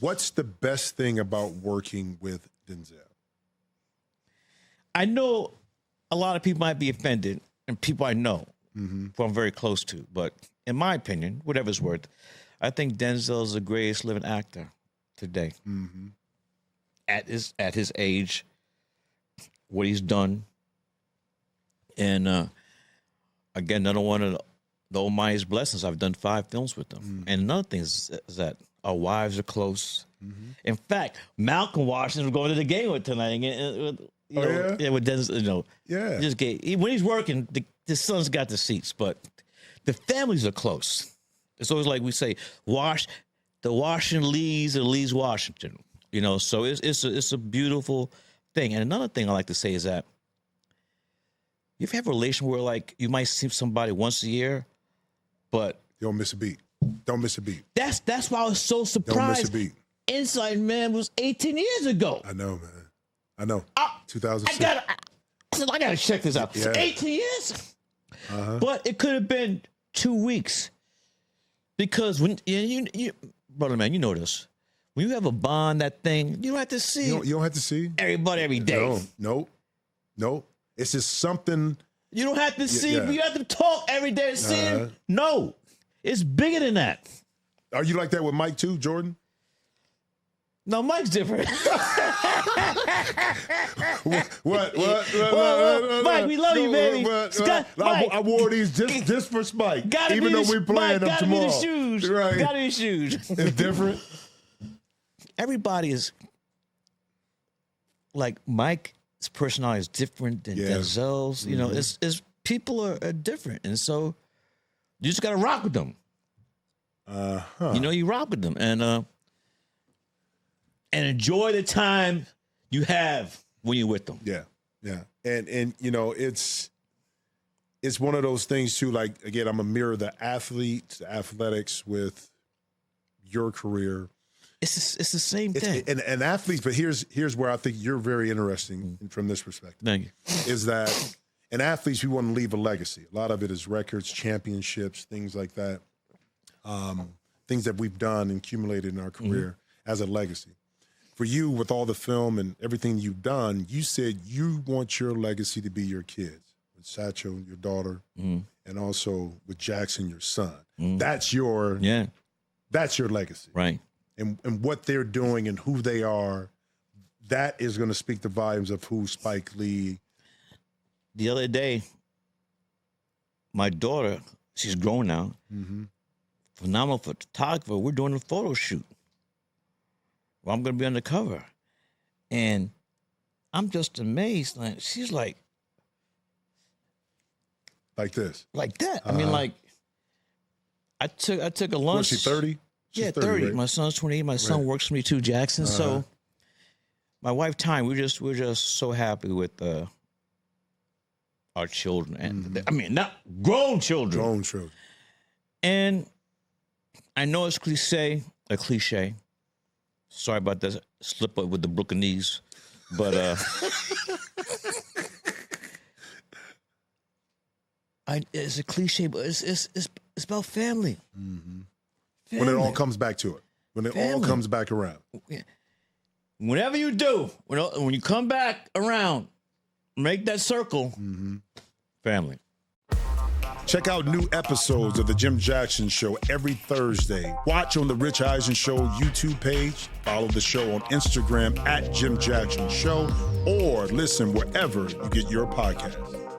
What's the best thing about working with Denzel? I know a lot of people might be offended, and people I know who I'm very close to. But in my opinion, whatever it's worth, I think Denzel is the greatest living actor today. At his age, what he's done, and again, another one of the Almighty's blessings. I've done 5 films with them, and another thing is that our wives are close. In fact, Malcolm Washington was going to the game with tonight. With Denzel, just when he's working, the son's got the seats, but the families are close. It's always like we say, the Washington leads and leads Washington. So it's a beautiful thing. And another thing I like to say is that you ever have a relation where like you might see somebody once a year, but you don't miss a beat. Don't miss a beat. That's why I was so surprised. Don't miss a beat. Inside Man was 18 years ago. I know, man. I know. 2006. I gotta check this out. Yeah. 18 years? But it could have been 2 weeks. Because when you brother man, you know this. When you have a bond, that thing, you don't have to see. You don't have to see everybody every day. No. It's just something. You don't have to see. You have to talk every day to see him. No, it's bigger than that. Are you like that with Mike too, Jordan? No, Mike's different. What? Mike, we love you, baby. I wore these just for Spike, even though we're playing them tomorrow. Gotta be the shoes. Right. Gotta be the shoes. It's different. Everybody is like Mike's personality is different than Denzel's. It's people are different, and so you just gotta rock with them. You rock with them, and enjoy the time you have when you're with them. Yeah. And it's one of those things too, like, again, I'm a mirror the athletics with your career. It's the same thing. And athletes, but here's where I think you're very interesting from this perspective. Thank you. Is that in athletes, we want to leave a legacy. A lot of it is records, championships, things like that. Things that we've done and accumulated in our career as a legacy. For you, with all the film and everything you've done, you said you want your legacy to be your kids, with Satchel, your daughter, and also with Jackson, your son. That's your legacy, right? And what they're doing and who they are, that is going to speak the volumes of who Spike Lee. The other day, my daughter, she's grown now, phenomenal photographer. We're doing a photo shoot. Well, I'm going to be on the cover. And I'm just amazed. Like, she's like this. Like that. I mean, like, I took a lunch. Was she 30? She's 30. Right? My son's 28. My son works for me too, Jackson. So my wife, Time, we're just so happy with our children. And I mean, not grown children. Grown children. And I know it's a cliche. Sorry about that slip up with the Brooklynese, but it's a cliche, but it's about family. Family. When it all comes back to it, when it all comes back around. Whenever you do, when you come back around, make that circle. Family. Check out new episodes of The Jim Jackson Show every Thursday. Watch on the Rich Eisen Show YouTube page. Follow the show on Instagram @Jim Jackson Show, or listen wherever you get your podcasts.